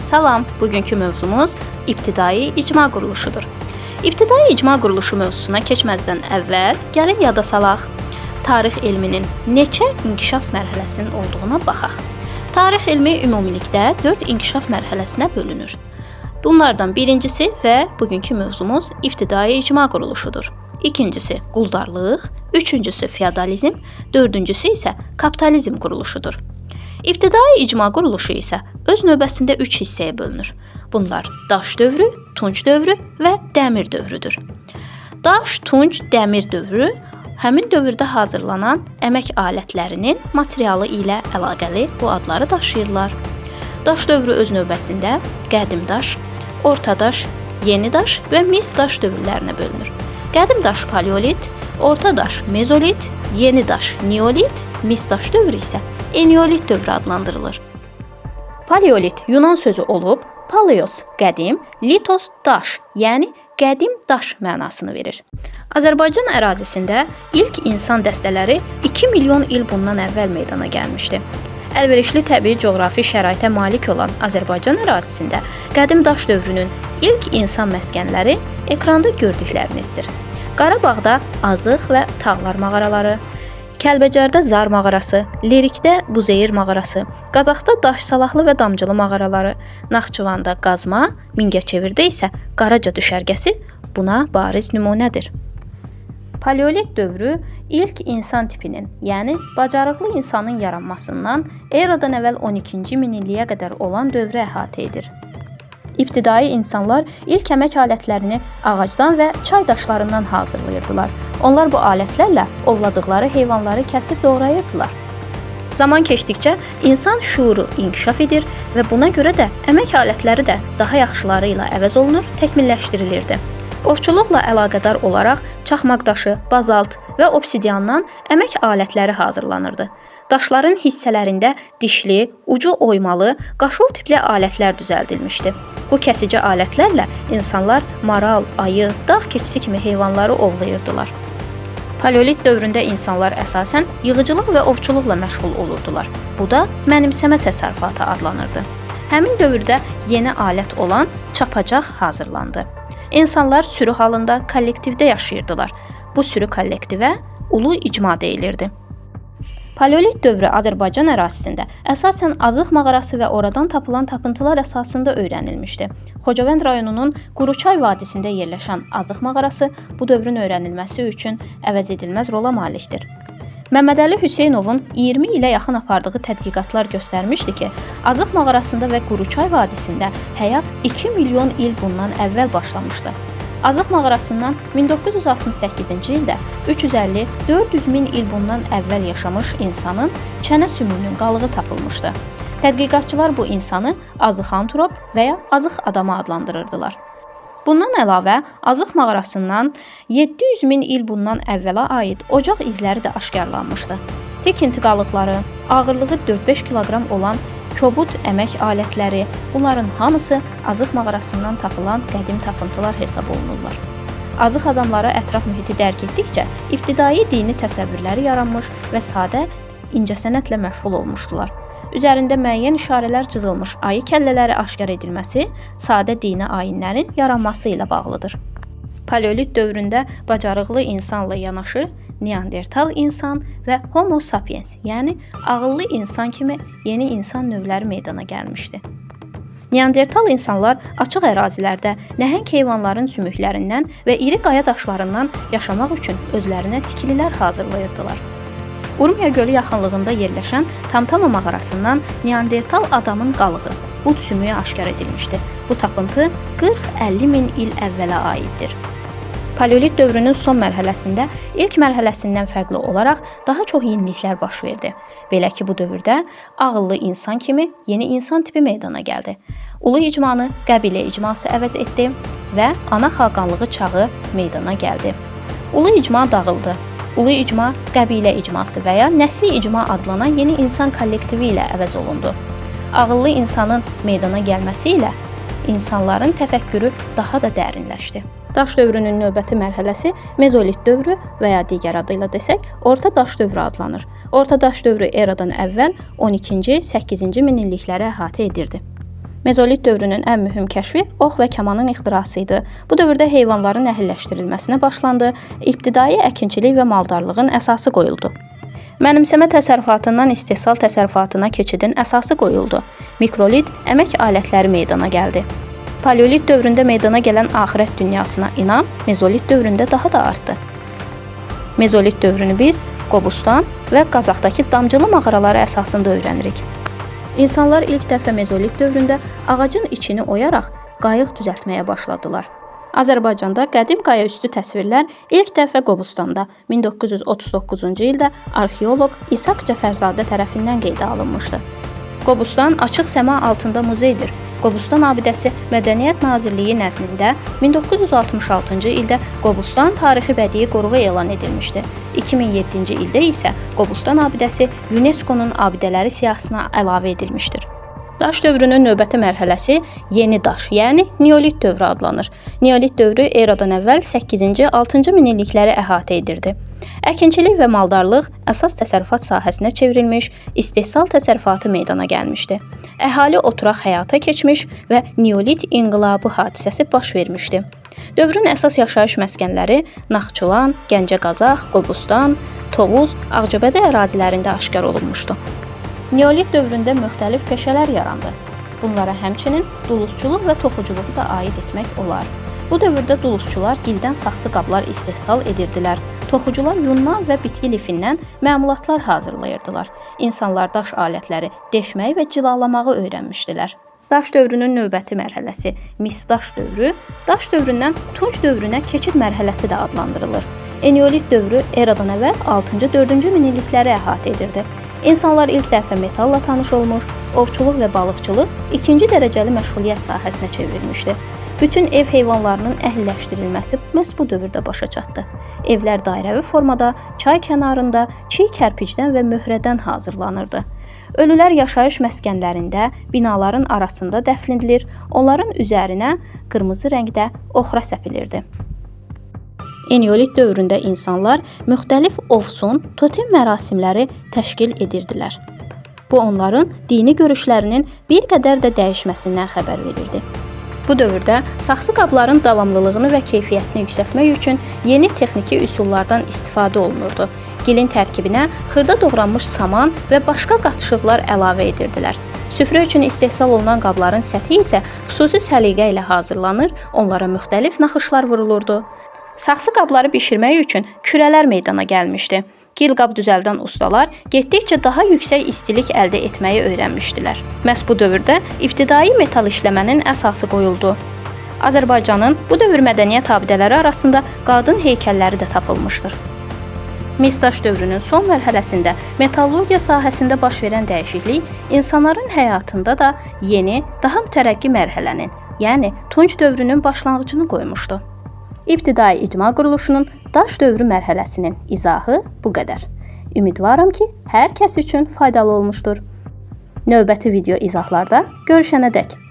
Salam, bugünkü mövzumuz ibtidai icma quruluşudur. İbtidai icma quruluşu mövzusuna keçməzdən əvvəl gəlin yada salaq. Tarix elminin neçə inkişaf mərhələsinin olduğuna baxaq. Tarix elmi ümumilikdə 4 inkişaf mərhələsinə bölünür. Bunlardan birincisi və bugünkü mövzumuz ibtidai icma quruluşudur. İkincisi quldarlıq, üçüncüsü feodalizm, dördüncüsü isə kapitalizm quruluşudur. İbtidai icma quruluşu isə öz növbəsində 3 hissəyə bölünür. Bunlar daş dövrü, tunç dövrü və dəmir dövrüdür. Daş, tunç, dəmir dövrü həmin dövrdə hazırlanan əmək alətlərinin materialı ilə əlaqəli bu adları daşıyırlar. Daş dövrü öz növbəsində qədim daş, orta daş, yeni daş və mis daş dövrlərinə bölünür. Qədim daş paleolit, orta daş mezolit, yeni daş neolit, mis daş dövrü isə eneolit dövrü adlandırılır. Paleolit Yunan sözü olub, paleos qədim, litos daş, yəni qədim daş mənasını verir. Azərbaycan ərazisində ilk insan dəstələri 2 milyon il bundan əvvəl meydana gəlmişdi. Əlverişli təbii coğrafi şəraitə malik olan Azərbaycan ərazisində qədim daş dövrünün ilk insan məskənləri ekranda gördüklərinizdir. Qarabağda Azıq və Tağlar mağaraları, Kəlbəcərdə Zar mağarası, Lerikdə Buzeyir mağarası, Qazaxda Daş salahlı və damcılı mağaraları, Naxçıvanda Qazma, Mingəçevirdə isə Qaraca düşərgəsi buna bariz nümunədir. Paleolit dövrü ilk insan tipinin, yəni bacarıqlı insanın yaranmasından eradan əvvəl 12-ci minilliyə qədər olan dövrü əhatə edir. İbtidai insanlar ilk əmək alətlərini ağacdan və çay daşlarından hazırlayırdılar. Onlar bu alətlərlə ovladıqları heyvanları kəsib doğrayırdılar. Zaman keçdikcə insan şuuru inkişaf edir və buna görə də əmək alətləri də daha yaxşıları ilə əvəz olunur, təkmilləşdirilirdi. Ovçuluqla əlaqədar olaraq çaxmaq daşı, bazalt və obsidiandan əmək alətləri hazırlanırdı. Daşların hissələrində dişli, ucu oymalı, qaşov tipli alətlər düzəldilmişdi. Bu kəsici alətlərlə insanlar maral, ayı, dağ keçisi kimi heyvanları ovlayırdılar. Paleolit dövründə insanlar əsasən yığıcılıq və ovçuluqla məşğul olurdular. Bu da mənimsəmə təsərrüfatı adlanırdı. Həmin dövrdə yeni alət olan çapacaq hazırlandı. İnsanlar sürü halında kollektivdə yaşayırdılar. Bu sürü kollektivə ulu icma deyilirdi. Paleolit dövrü Azərbaycan ərazisində əsasən Azıq mağarası və oradan tapılan tapıntılar əsasında öyrənilmişdi. Xocavənd rayonunun Quruçay vadisində yerləşən Azıq mağarası bu dövrün öyrənilməsi üçün əvəzedilməz rola malikdir. Məmmədəli Hüseynovun 20 ilə yaxın apardığı tədqiqatlar göstərmişdi ki, Azıq mağarasında və Quruçay vadisində həyat 2 milyon il bundan əvvəl başlamışdı. Azıq mağarasından 1968-ci ildə 350-400 min il bundan əvvəl yaşamış insanın çənə sümüyünün qalığı tapılmışdı. Tədqiqatçılar bu insanı Azıxantrop və ya Azıq adamı adlandırırdılar. Bundan əlavə, Azıq mağarasından 700 min il bundan əvvələ aid ocaq izləri də aşkarlanmışdı. Tikinti qalıqları, ağırlığı 4-5 kiloqram olan kobud əmək alətləri, bunların hamısı Azıq mağarasından tapılan qədim tapıntılar hesab olunurlar. Azıq adamları ətraf mühiti dərk etdikcə ibtidai dini təsəvvürləri yaranmış və sadə incəsənətlə məşğul olmuşdular. Üzərində müəyyən işarələr cızılmış ayı kəllələri aşkar edilməsi sadə dini ayinlərin yaranması ilə bağlıdır. Paleolit dövründə bacarıqlı insanla yanaşı Neandertal insan və Homo sapiens, yəni ağıllı insan kimi yeni insan növləri meydana gəlmişdi. Neandertal insanlar açıq ərazilərdə nəhəng heyvanların sümüklərindən və iri qaya daşlarından yaşamaq üçün özlərinə tikililər hazırlayırdılar. Urmiya gölü yaxınlığında yerləşən Tamtama mağarasından Neandertal adamın qalığı, bud sümüyü aşkar edilmişdi. Bu tapıntı 40-50 min il əvvələ aiddir. Paleolit dövrünün son mərhələsində ilk mərhələsindən fərqli olaraq daha çox yeniliklər baş verdi. Belə ki, bu dövrdə ağıllı insan kimi yeni insan tipi meydana gəldi. Ulu icmanı qəbilə icması əvəz etdi və ana xaqanlığı çağı meydana gəldi. Ulu icma dağıldı. Ulu icma qəbilə icması və ya nəsli icma adlanan yeni insan kollektivi ilə əvəz olundu. Ağıllı insanın meydana gəlməsi ilə insanların təfəkkürü daha da dərinləşdi. Daş dövrünün növbəti mərhələsi mezolit dövrü və ya digər adıyla desək, orta daş dövrü adlanır. Orta daş dövrü eradan əvvəl 12-ci, 8-ci minillikləri əhatə edirdi. Mezolit dövrünün ən mühüm kəşfi ox və kamanın ixtirası idi. Bu dövrdə heyvanların əhilləşdirilməsinə başlandı, ibtidai əkinçilik və maldarlığın əsası qoyuldu. Mənimsəmə təsərrüfatından istehsal təsərrüfatına keçidin əsası qoyuldu. Mikrolit əmək alətləri meydana gəldi. Paleolit dövründə meydana gələn axirət dünyasına inam mezolit dövründə daha da artdı. Mezolit dövrünü biz Qobustan və Qazaxdakı damcılı mağaraları əsasında öyrənirik. İnsanlar ilk dəfə mezolit dövründə ağacın içini oyaraq qayıq düzəltməyə başladılar. Azərbaycanda qədim qayaüstü təsvirlər ilk dəfə Qobustanda 1939-cu ildə arxeoloq İshaq Cəfərzadə tərəfindən qeydə alınmışdı. Qobustan açıq səma altında muzeydir. Qobustan abidəsi Mədəniyyət Nazirliyi nəzdində 1966-cı ildə Qobustan tarixi bədii qoruğu elan edilmişdi. 2007-ci ildə isə Qobustan abidəsi UNESCO-nun abidələri siyahısına əlavə edilmişdir. Daş dövrünün növbəti mərhələsi yeni daş, yəni neolit dövrü adlanır. Neolit dövrü eradan əvvəl 8-ci, 6-cı minillikləri əhatə edirdi. Əkinçilik və maldarlıq əsas təsərrüfat sahəsinə çevrilmiş, istehsal təsərrüfatı meydana gəlmişdi. Əhali oturaq həyata keçmiş və neolit inqilabı hadisəsi baş vermişdi. Dövrün əsas yaşayış məskənləri Naxçıvan, Gəncə-Qazax, Qobustan, Tovuz, Ağcabədi ərazilərində aşkar olunmuşdu. Neolit dövründə müxtəlif peşələr yarandı. Bunlara həmçinin dulusçuluq və toxuculuğu da aid etmək olar. Bu dövrdə dulusçular gildən saxsı qablar istehsal edirdilər. Toxucular yundan və bitki lifindən məmulatlar hazırlayırdılar. İnsanlar daş alətləri deşməyi və cilalamağı öyrənmişdilər. Daş dövrünün növbəti mərhələsi Misdaş dövrü, daş dövründən Tunc dövrünə keçid mərhələsi də adlandırılır. Eneolit dövrü eradan əvvəl 6-cı, 4-cü minillikləri əhatə edirdi. İnsanlar ilk dəfə metalla tanış olmuş, ovçuluq və balıqçılıq ikinci dərəcəli məşğuliyyət sahəsinə çevrilmişdi. Bütün ev heyvanlarının əhilləşdirilməsi məhz bu dövrdə başa çatdı. Evlər dairəvi formada, çay kənarında, çiy kərpicdən və möhrədən hazırlanırdı. Ölülər yaşayış məskənlərində, binaların arasında dəfn edilir, onların üzərinə qırmızı rəngdə oxra səpilirdi. Eneolit dövründə insanlar müxtəlif ovsun, totem mərasimləri təşkil edirdilər. Bu onların dini görüşlərinin bir qədər də dəyişməsindən xəbər verirdi. Bu dövrdə saxsı qabların davamlılığını və keyfiyyətini yüksəltmək üçün yeni texniki üsullardan istifadə olunurdu. Gilin tərkibinə xırda doğranmış saman və başqa qatışıqlar əlavə edirdilər. Süfrə üçün istehsal olunan qabların səthi isə xüsusi səliqə ilə hazırlanır, onlara müxtəlif naxışlar vurulurdu. Saxsı qabları bişirmək üçün kürələr meydana gəlmişdi. Gil qab düzəldən ustalar getdikcə daha yüksək istilik əldə etməyi öyrənmişdilər. Məhz bu dövrdə ibtidai metal işləmənin əsası qoyuldu. Azərbaycanın bu dövr mədəniyyət abidələri arasında qadın heykəlləri də tapılmışdır. Misdaş dövrünün son mərhələsində metallurgiya sahəsində baş verən dəyişiklik insanların həyatında da yeni, daha mütərəqqi mərhələnin, yəni Tunc dövrünün başlanğıcını qoymuşdu. İbtidai icma quruluşunun daş dövrü mərhələsinin izahı bu qədər. Ümidvaram ki, hər kəs üçün faydalı olmuşdur. Növbəti video izahlarda görüşənədək.